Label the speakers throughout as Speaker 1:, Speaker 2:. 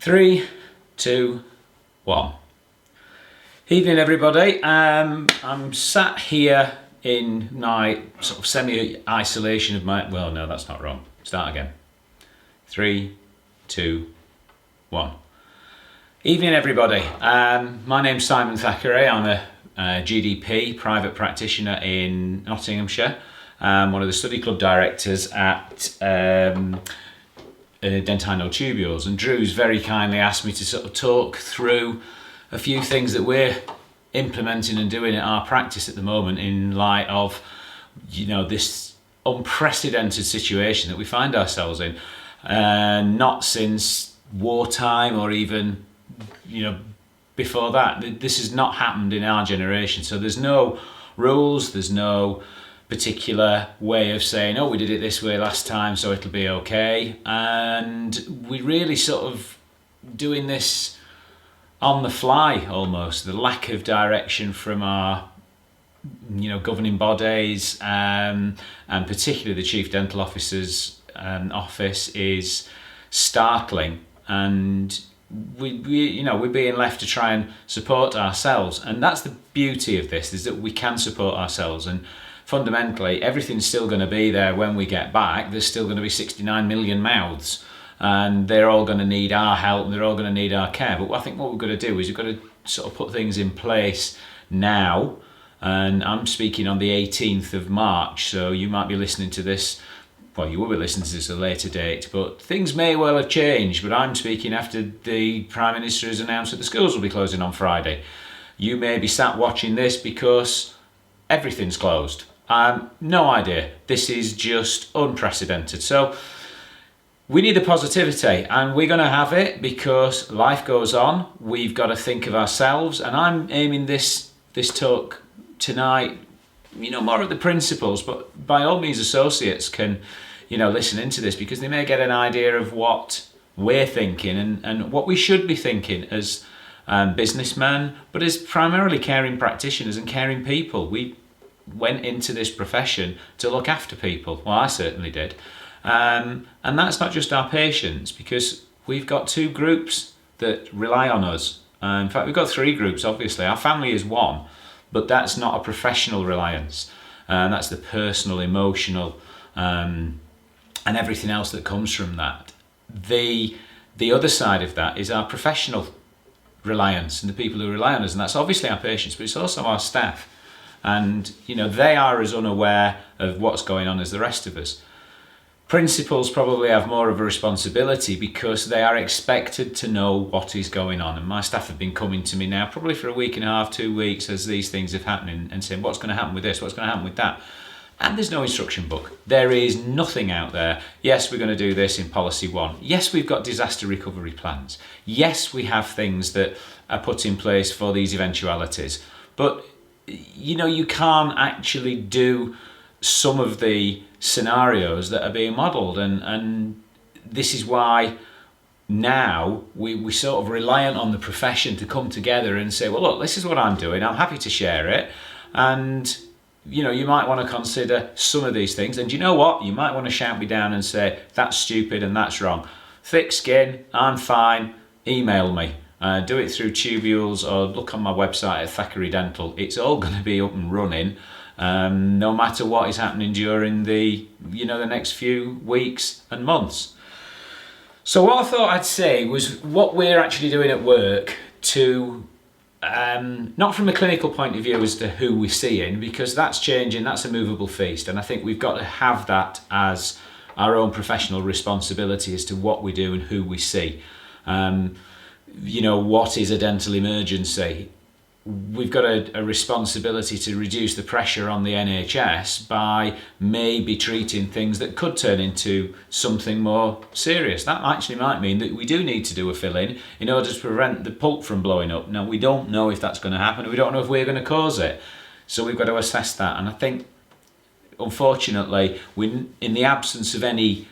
Speaker 1: Three, two, one. Evening, everybody. I'm sat here in my sort of semi-isolation of my... Well, no, that's not wrong. Start again. Three, two, one. Evening, everybody. My name's Simon Thackeray. I'm a GDP private practitioner in Nottinghamshire. I'm one of the study club directors at Dentino Tubules, and Drew's very kindly asked me to sort of talk through a few things that we're implementing and doing in our practice at the moment in light of, this unprecedented situation that we find ourselves in. Not since wartime or even, before that. This has not happened in our generation. So there's no rules, there's no particular way of saying, oh, we did it this way last time, so it'll be okay. And we really sort of doing this on the fly almost. The lack of direction from our governing bodies, and particularly the Chief Dental Officer's office is startling, and we're being left to try and support ourselves. And that's the beauty of this, is that we can support ourselves, and fundamentally everything's still going to be there when we get back. There's still going to be 69 million mouths, and they're all going to need our help, and they're all going to need our care. But I think what we've got to do is we've got to sort of put things in place now. And I'm speaking on the 18th of March, so you might be listening to this, well, you will be listening to this at a later date, but things may well have changed. But I'm speaking after the Prime Minister has announced that the schools will be closing on Friday. You may be sat watching this because everything's closed. No idea. This is just unprecedented. So we need the positivity, and we're going to have it because life goes on. We've got to think of ourselves, and I'm aiming this talk tonight, more at the principles, but by all means associates can, listen into this, because they may get an idea of what we're thinking and what we should be thinking as businessmen, but as primarily caring practitioners and caring people. We went into this profession to look after people. Well, I certainly did. And that's not just our patients, because we've got two groups that rely on us. In fact, we've got three groups, obviously. Our family is one, but that's not a professional reliance. That's the personal, emotional, and everything else that comes from that. The other side of that is our professional reliance and the people who rely on us, and that's obviously our patients, but it's also our staff. And, they are as unaware of what's going on as the rest of us. Principals probably have more of a responsibility because they are expected to know what is going on. And my staff have been coming to me now probably for a week and a half, 2 weeks, as these things have happened, and saying, what's going to happen with this? What's going to happen with that? And there's no instruction book. There is nothing out there. Yes, we're going to do this in policy 1. Yes, we've got disaster recovery plans. Yes, we have things that are put in place for these eventualities. But you can't actually do some of the scenarios that are being modelled, and this is why now we sort of reliant on the profession to come together and say, well, look, this is what I'm doing, I'm happy to share it, and you might want to consider some of these things, and you know what, you might want to shout me down and say that's stupid and that's wrong. Thick skin, I'm fine, email me. Do it through Tubules or look on my website at Thackeray Dental. It's all going to be up and running, no matter what is happening during the next few weeks and months. So what I thought I'd say was what we're actually doing at work to, not from a clinical point of view as to who we're seeing, because that's changing, that's a movable feast, and I think we've got to have that as our own professional responsibility as to what we do and who we see. What is a dental emergency? We've got a responsibility to reduce the pressure on the NHS by maybe treating things that could turn into something more serious. That actually might mean that we do need to do a fill-in in order to prevent the pulp from blowing up. Now, we don't know if that's going to happen. We don't know if we're going to cause it. So we've got to assess that. And I think, unfortunately, in the absence of any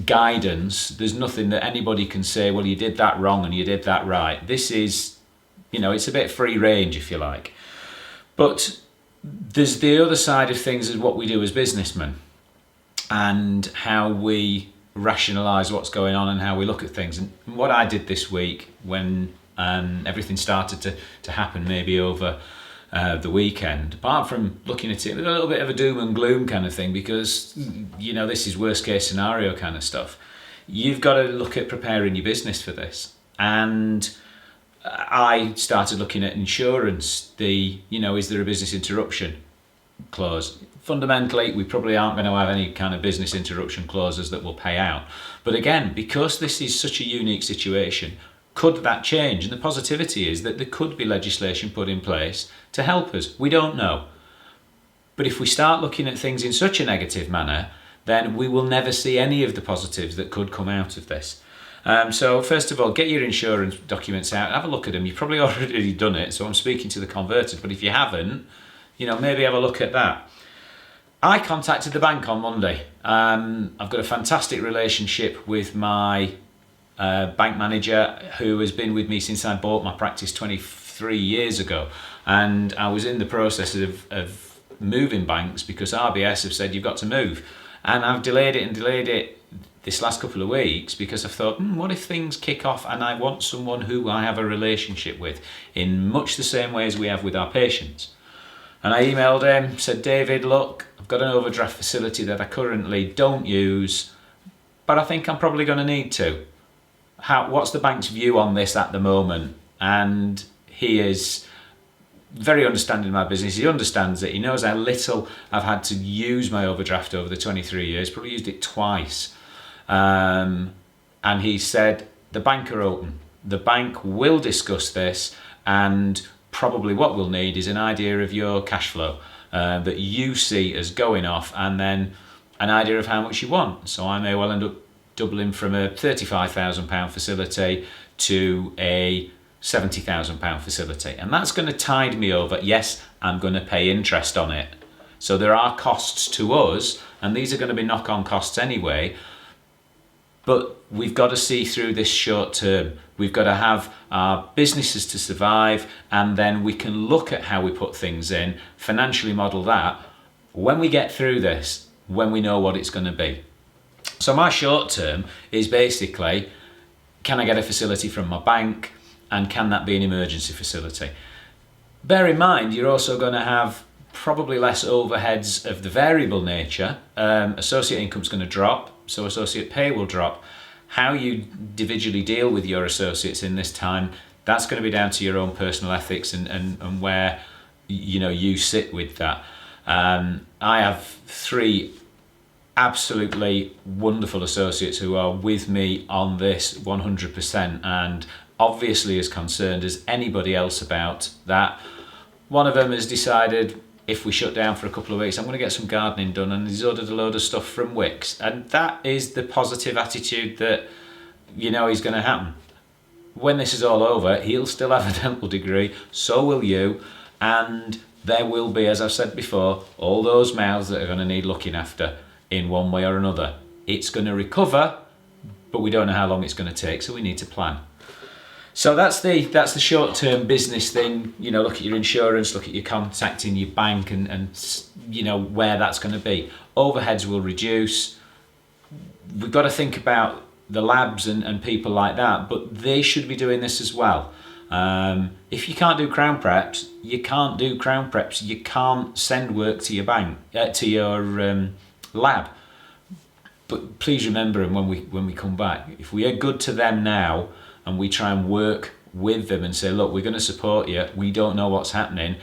Speaker 1: guidance, there's nothing that anybody can say, well, you did that wrong and you did that right. This is, it's a bit free range, if you like. But there's the other side of things, is what we do as businessmen and how we rationalise what's going on and how we look at things. And what I did this week when everything started to happen, maybe over the weekend, apart from looking at it with a little bit of a doom and gloom kind of thing, because this is worst case scenario kind of stuff, you've got to look at preparing your business for this. And I started looking at insurance. Is there a business interruption clause? Fundamentally, we probably aren't going to have any kind of business interruption clauses that will pay out. But again, because this is such a unique situation, could that change? And the positivity is that there could be legislation put in place to help us. We don't know. But if we start looking at things in such a negative manner, then we will never see any of the positives that could come out of this. So first of all, get your insurance documents out, have a look at them. You've probably already done it, so I'm speaking to the converted, but if you haven't, maybe have a look at that. I contacted the bank on Monday. I've got a fantastic relationship with my bank manager, who has been with me since I bought my practice 23 years ago. And I was in the process of moving banks because RBS have said you've got to move. And I've delayed it this last couple of weeks because I've thought, what if things kick off and I want someone who I have a relationship with in much the same way as we have with our patients. And I emailed him, said, David, look, I've got an overdraft facility that I currently don't use, but I think I'm probably going to need to. What's the bank's view on this at the moment? And he is very understanding of my business. He understands it. He knows how little I've had to use my overdraft over the 23 years, probably used it twice. And he said, the bank are open. The bank will discuss this, and probably what we'll need is an idea of your cash flow that you see as going off, and then an idea of how much you want. So I may well end up doubling from a £35,000 facility to a £70,000 facility. And that's going to tide me over. Yes, I'm going to pay interest on it. So there are costs to us, and these are going to be knock-on costs anyway. But we've got to see through this short term. We've got to have our businesses to survive, and then we can look at how we put things in, financially model that when we get through this, when we know what it's going to be. So my short term is basically, can I get a facility from my bank, and can that be an emergency facility? Bear in mind, you're also going to have probably less overheads of the variable nature. Associate income's going to drop, so associate pay will drop. How you individually deal with your associates in this time, that's going to be down to your own personal ethics and where you sit with that. I have 3 absolutely wonderful associates who are with me on this 100%, and obviously as concerned as anybody else about that. One of them has decided, if we shut down for a couple of weeks, I'm going to get some gardening done, and he's ordered a load of stuff from Wix. And that is the positive attitude that is going to happen. When this is all over, he'll still have a dental degree, so will you, and there will be, as I've said before, all those mouths that are going to need looking after in one way or another. It's going to recover, but we don't know how long it's going to take, so we need to plan. So that's the short-term business thing. Look at your insurance, look at your contacting your bank, and where that's going to be. Overheads will reduce. We've got to think about the labs and people like that, but they should be doing this as well. If you can't do crown preps, you can't do crown preps. You can't send work to your bank, to your lab. But please remember, and when we come back, if we are good to them now and we try and work with them and say, look, we're going to support you, we don't know what's happening,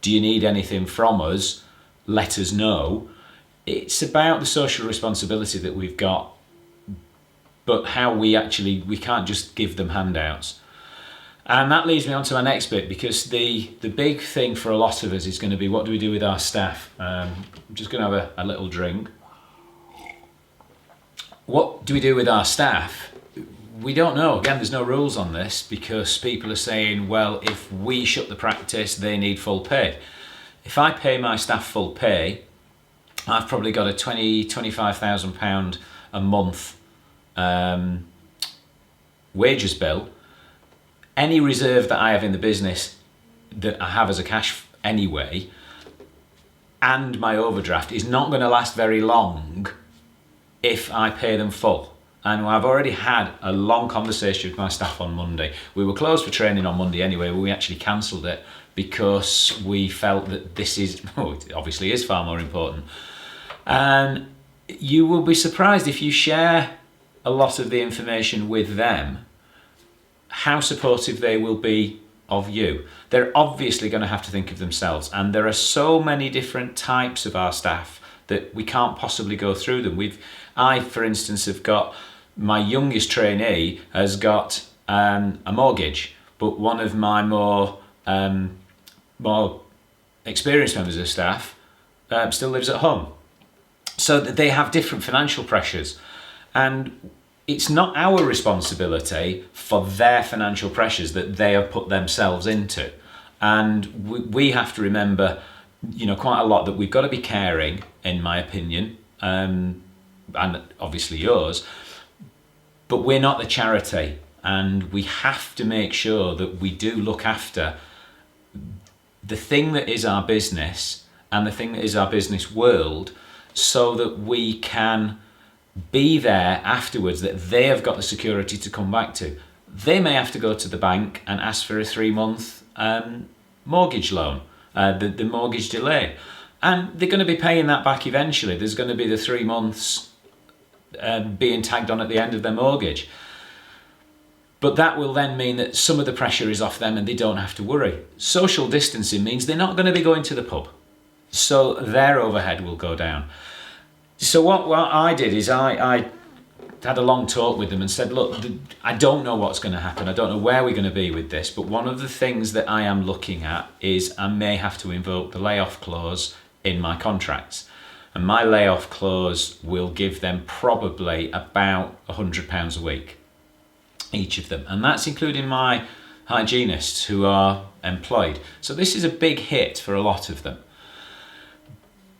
Speaker 1: do you need anything from us, let us know. It's about the social responsibility that we've got, but how we can't just give them handouts. And that leads me on to my next bit, because the big thing for a lot of us is going to be, what do we do with our staff? I'm just going to have a little drink. What do we do with our staff? We don't know. Again, there's no rules on this, because people are saying, well, if we shut the practice, they need full pay. If I pay my staff full pay, I've probably got a £25,000 a month wages bill. Any reserve that I have in the business that I have as a cash anyway, and my overdraft is not going to last very long if I pay them full. And I've already had a long conversation with my staff on Monday. We were closed for training on Monday anyway, but we actually cancelled it because we felt that this is, it obviously is far more important. And you will be surprised if you share a lot of the information with them, how supportive they will be of you. They're obviously going to have to think of themselves, and there are so many different types of our staff that we can't possibly go through them. I, for instance, have got my youngest trainee has got a mortgage, but one of my more experienced members of staff still lives at home. So that they have different financial pressures, and it's not our responsibility for their financial pressures that they have put themselves into. And we have to remember, quite a lot, that we've got to be caring, in my opinion, and obviously yours, but we're not the charity, and we have to make sure that we do look after the thing that is our business and the thing that is our business world, so that we can be there afterwards, that they have got the security to come back to. They may have to go to the bank and ask for a 3-month mortgage loan, the mortgage delay, and they're going to be paying that back eventually. There's going to be the 3 months being tagged on at the end of their mortgage. But that will then mean that some of the pressure is off them and they don't have to worry. Social distancing means they're not going to be going to the pub, so their overhead will go down. So what I did is I had a long talk with them and said, look, I don't know what's going to happen. I don't know where we're going to be with this, but one of the things that I am looking at is I may have to invoke the layoff clause in my contracts. And my layoff clause will give them probably about £100 a week, each of them. And that's including my hygienists who are employed. So this is a big hit for a lot of them.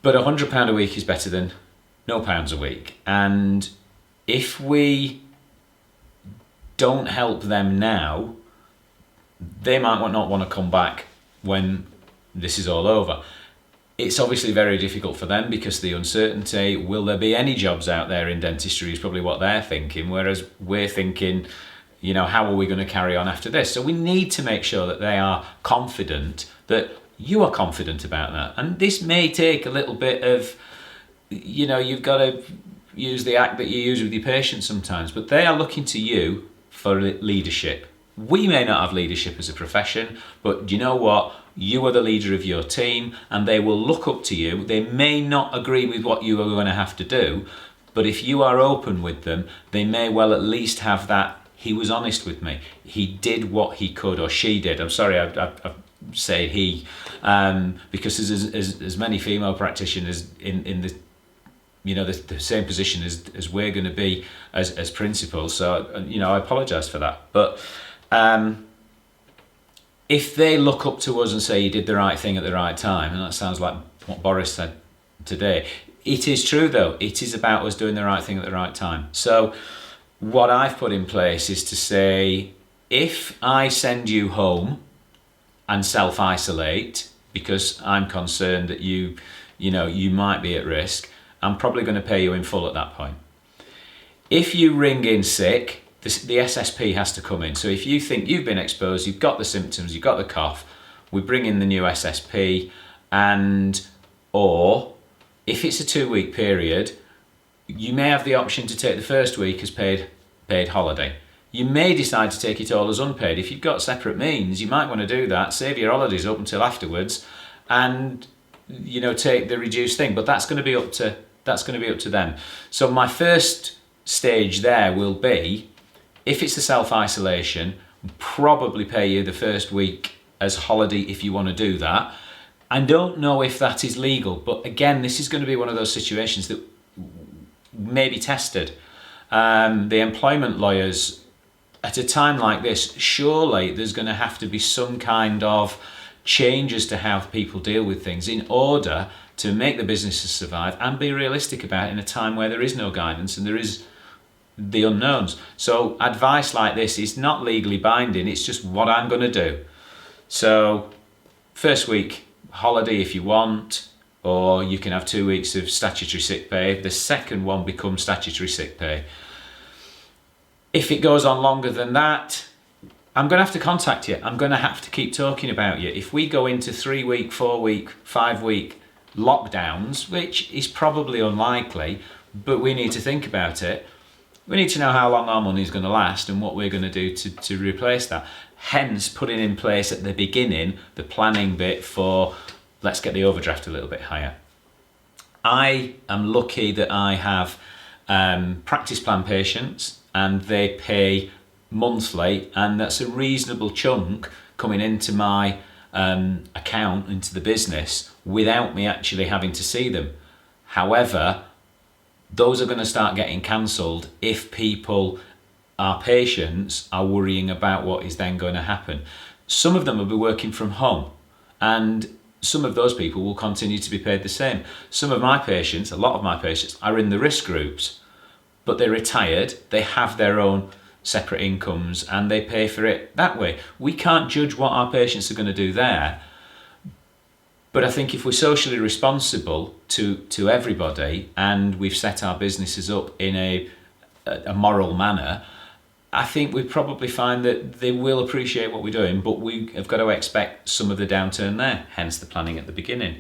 Speaker 1: But £100 a week is better than no pounds a week. And if we don't help them now, they might not want to come back when this is all over. It's obviously very difficult for them because the uncertainty, will there be any jobs out there in dentistry, is probably what they're thinking, whereas we're thinking, how are we going to carry on after this? So we need to make sure that they are confident, that you are confident about that. And this may take a little bit of, you've got to use the act that you use with your patients sometimes, but they are looking to you for leadership. We may not have leadership as a profession, but you know what? You are the leader of your team and they will look up to you. They may not agree with what you are going to have to do, but if you are open with them, they may well at least have that, he was honest with me. He did what he could, or she did. I'm sorry, I've said he, because there's as many female practitioners in the the same position as we're going to be as principals. So, I apologise for that. But if they look up to us and say you did the right thing at the right time, and that sounds like what Boris said today, it is true though. It is about us doing the right thing at the right time. So what I've put in place is to say, if I send you home and self-isolate because I'm concerned that you might be at risk, I'm probably going to pay you in full at that point. If you ring in sick, the SSP has to come in. So if you think you've been exposed, you've got the symptoms, you've got the cough, we bring in the new SSP, or if it's a 2-week period, you may have the option to take the first week as paid holiday. You may decide to take it all as unpaid. If you've got separate means, you might want to do that, save your holidays up until afterwards, and take the reduced thing. But that's going to be up to them. So my first stage there will be, if it's a self-isolation, probably pay you the first week as holiday if you want to do that. I don't know if that is legal, but again, this is going to be one of those situations that may be tested. The employment lawyers, at a time like this, surely there's going to have to be some kind of changes to how people deal with things in order to make the businesses survive and be realistic about it in a time where there is no guidance and there is the unknowns. So advice like this is not legally binding, it's just what I'm going to do. So first week holiday if you want, or you can have 2 weeks of statutory sick pay. The second one becomes statutory sick pay. If it goes on longer than that, I'm going to have to contact you. I'm going to have to keep talking about you. If we go into 3-week, 4-week, 5-week lockdowns, which is probably unlikely, but we need to think about it. We need to know how long our money is going to last and what we're going to do to replace that. Hence, putting in place at the beginning the planning bit for let's get the overdraft a little bit higher. I am lucky that I have practice plan patients and they pay monthly, and that's a reasonable chunk coming into my account, into the business, without me actually having to see them. However, those are going to start getting cancelled if people, our patients, are worrying about what is then going to happen. Some of them will be working from home, and some of those people will continue to be paid the same. Some of my patients, a lot of my patients, are in the risk groups, but they're retired, they have their own separate incomes and they pay for it that way. We can't judge what our patients are going to do there, but I think if we're socially responsible to everybody and we've set our businesses up in a moral manner, I think we probably find that they will appreciate what we're doing, but we have got to expect some of the downturn there, hence the planning at the beginning.